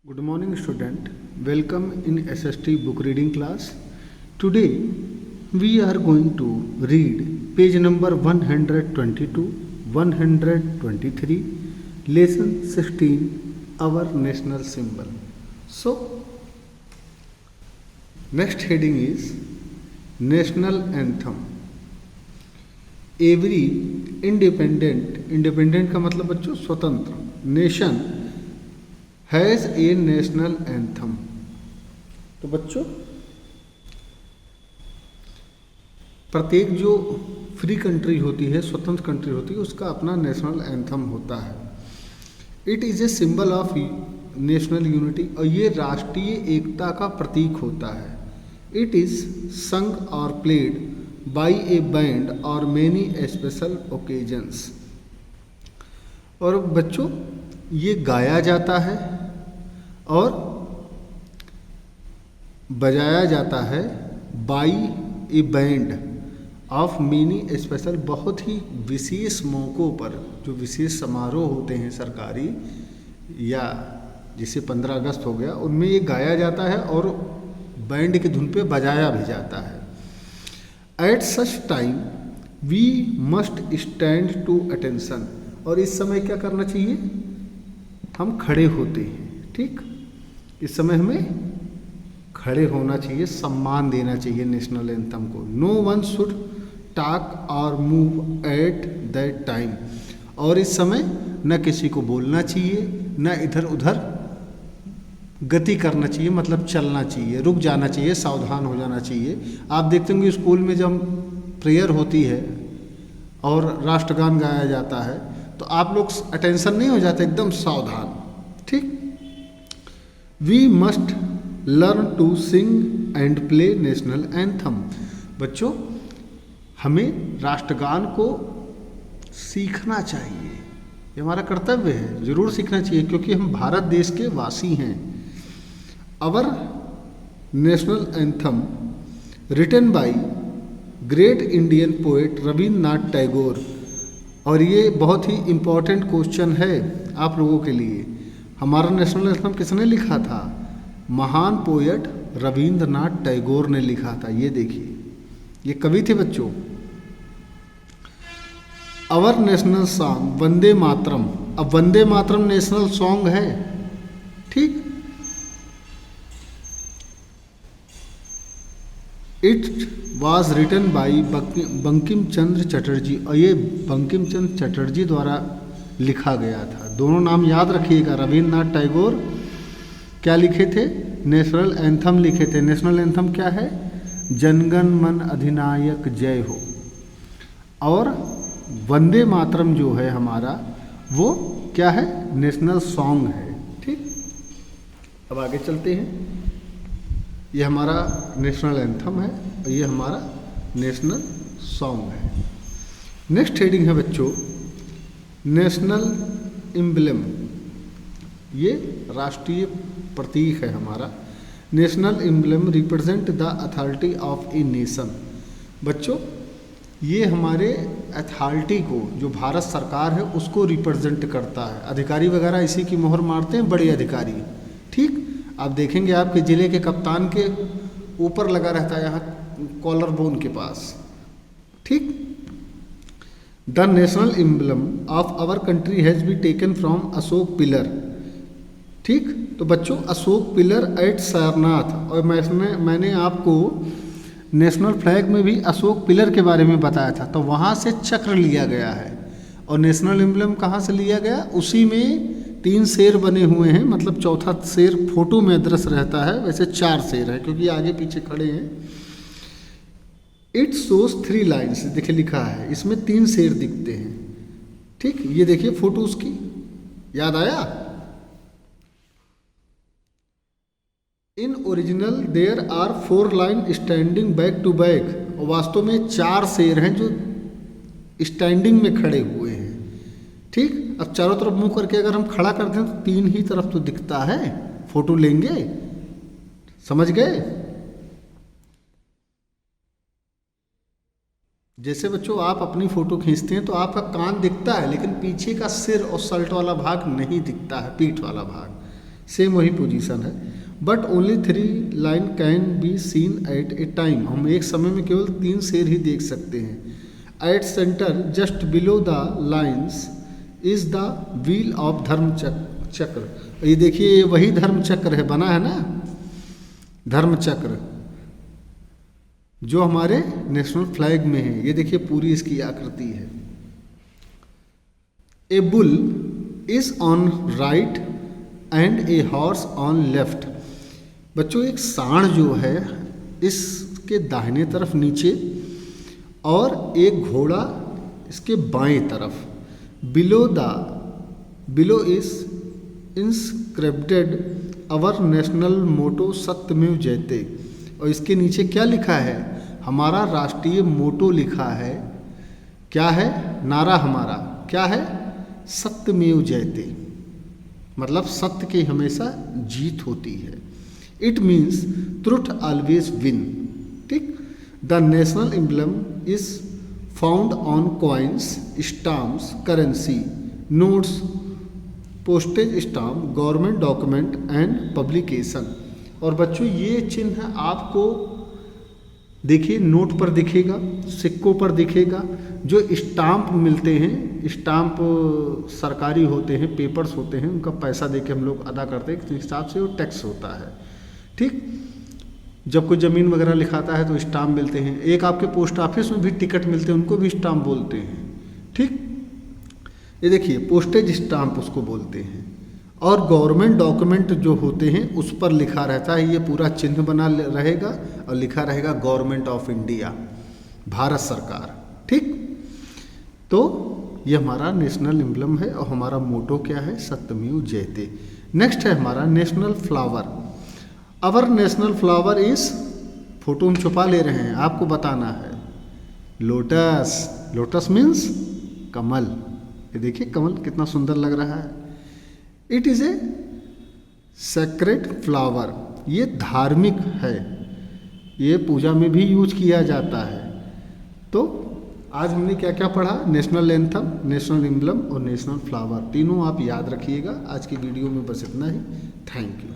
Good morning student, welcome in SST book reading class. Today we are going to read page number 122, 123, lesson 16, our national symbol. So next heading is national anthem. Every independent का मतलब बच्चों स्वतंत्र, nation has a national anthem. तो बच्चों प्रत्येक जो free country होती है, स्वतंत्र कंट्री होती है, उसका अपना नेशनल एंथम होता है। It is a symbol of national unity, और ये राष्ट्रीय एकता का प्रतीक होता है। इट इज़ संग और प्लेड बाई ए बैंड और मैनी स्पेशल ओकेजन्स। और बच्चों ये गाया जाता है और बजाया जाता है by A band of many special, बहुत ही विशेष मौक़ों पर, जो विशेष समारोह होते हैं सरकारी, या जैसे 15 अगस्त हो गया, उनमें ये गाया जाता है और बैंड की धुन पे बजाया भी जाता है। At such time we must stand to attention, और इस समय क्या करना चाहिए, हम खड़े होते हैं। ठीक, इस समय हमें खड़े होना चाहिए, सम्मान देना चाहिए नेशनल एंथम को। नो वन शुड टॉक और मूव एट दैट टाइम, और इस समय न किसी को बोलना चाहिए, न इधर उधर गति करना चाहिए, मतलब चलना चाहिए, रुक जाना चाहिए, सावधान हो जाना चाहिए। आप देखते होंगे स्कूल में जब प्रेयर होती है और राष्ट्रगान गाया जाता है तो आप लोग अटेंशन नहीं हो जाते, एकदम सावधान। ठीक, we must learn to sing and play national anthem. बच्चों हमें राष्ट्रगान को सीखना चाहिए, ये हमारा कर्तव्य है, ज़रूर सीखना चाहिए, क्योंकि हम भारत देश के वासी हैं। Our national anthem written by great Indian poet Rabindranath Tagore. और ये बहुत ही इम्पॉर्टेंट क्वेश्चन है आप लोगों के लिए। हमारा नेशनल एंथम किसने लिखा था? महान पोएट रविंद्रनाथ टैगोर ने लिखा था। ये देखिए, ये कवि थे बच्चों। Our national song Vande Mataram. अब वंदे मातरम नेशनल सॉन्ग है, ठीक। It was written by Bankim Chandra Chatterjee, और ये बंकिम चंद्र चटर्जी द्वारा लिखा गया था। दोनों नाम याद रखिएगा। रविंद्रनाथ टैगोर क्या लिखे थे? नेशनल एंथम लिखे थे। नेशनल एंथम क्या है? जनगण मन अधिनायक जय हो। और वंदे मातरम जो है हमारा, वो क्या है? नेशनल सॉन्ग है। ठीक, अब आगे चलते हैं। ये हमारा नेशनल एंथम है और ये हमारा नेशनल सॉन्ग है। नेक्स्ट हेडिंग है बच्चों नेशनल एम्ब्लेम। ये राष्ट्रीय प्रतीक है हमारा। National emblem represent the authority of a nation. बच्चों ये हमारे अथॉरिटी को, जो भारत सरकार है, उसको रिप्रेजेंट करता है। अधिकारी वगैरह इसी की मोहर मारते हैं, बड़े अधिकारी। ठीक, आप देखेंगे आपके ज़िले के कप्तान के ऊपर लगा रहता है, यहाँ कॉलर बोन के पास। ठीक, the national emblem of our country has be taken from Ashoka pillar. ठीक, तो बच्चों अशोक पिलर एट सारनाथ, और मैंने आपको नेशनल फ्लैग में भी अशोक पिलर के बारे में बताया था, तो वहाँ से चक्र लिया गया है। और नेशनल एम्ब्लम कहाँ से लिया गया? उसी में 3 शेर बने हुए हैं, मतलब चौथा शेर फोटो में दृश्य रहता है, वैसे 4 शेर है क्योंकि आगे पीछे खड़े हैं। इट शोज 3 लाइन्स, देखिए लिखा है, इसमें 3 शेर दिखते हैं। ठीक, ये देखिए फोटो उसकी, याद आया? In original there are 4 line standing back to back, और वास्तव में 4 शेर हैं जो स्टैंडिंग में खड़े हुए हैं। ठीक, अब चारों तरफ मुंह करके अगर हम खड़ा कर दें तो 3 ही तरफ तो दिखता है। फोटो लेंगे, समझ गए? जैसे बच्चों आप अपनी फ़ोटो खींचते हैं तो आपका कान दिखता है, लेकिन पीछे का सिर और शर्ट वाला भाग नहीं दिखता है, पीठ वाला भाग। सेम वही पोजीशन है। But only 3 line can be seen at a time, हम एक समय में केवल 3 शेर ही देख सकते हैं। At centre just below the lines is the wheel of धर्म चक्र, ये देखिए वही धर्म चक्र है, बना है ना धर्म चक्र जो हमारे नेशनल फ्लैग में है। ये देखिए पूरी इसकी आकृति है। ए bull is on right and a horse on left, बच्चों एक सांड जो है इसके दाहिने तरफ नीचे और एक घोड़ा इसके बाएं तरफ। बिलो इज इंस्क्रिप्टेड अवर नेशनल मोटो सत्यमेव जयते, और इसके नीचे क्या लिखा है, हमारा राष्ट्रीय मोटो लिखा है। क्या है नारा हमारा, क्या है, सत्यमेव जयते, मतलब सत्य की हमेशा जीत होती है। It means truth always win, ठीक। The national emblem is found on coins, stamps, currency, notes, postage stamp, government document and publication. और बच्चों ये चिन्ह आपको देखिए नोट पर दिखेगा, सिक्कों पर दिखेगा, जो स्टाम्प मिलते हैं, स्टाम्प सरकारी होते हैं, पेपर्स होते हैं, उनका पैसा देके हम लोग अदा करते हैं, इस हिसाब से वो टैक्स होता है, ठीक। जब कोई ज़मीन वगैरह लिखाता है तो स्टाम्प मिलते हैं। एक आपके पोस्ट ऑफिस में भी टिकट मिलते हैं, उनको भी स्टाम्प बोलते हैं, ठीक। ये देखिए पोस्टेज स्टाम्प उसको बोलते हैं। और गवर्नमेंट डॉक्यूमेंट जो होते हैं उस पर लिखा रहता है, ये पूरा चिन्ह बना रहेगा और लिखा रहेगा गवर्नमेंट ऑफ इंडिया, भारत सरकार, ठीक। तो ये हमारा नेशनल एम्ब्लम है और हमारा मोटो क्या है, सत्यमेव जयते। नेक्स्ट है हमारा national flower. Our national flower is, photo हम छुपा ले रहे हैं, आपको बताना है, लोटस। लोटस मीन्स कमल, ये देखिए कमल कितना सुंदर लग रहा है। It is a sacred flower, ये धार्मिक है, ये पूजा में भी यूज किया जाता है। तो आज हमने क्या क्या पढ़ा, नेशनल एंथम, नेशनल एम्ब्लम और नेशनल फ्लावर, तीनों आप याद रखिएगा। आज की वीडियो में बस इतना ही, थैंक यू।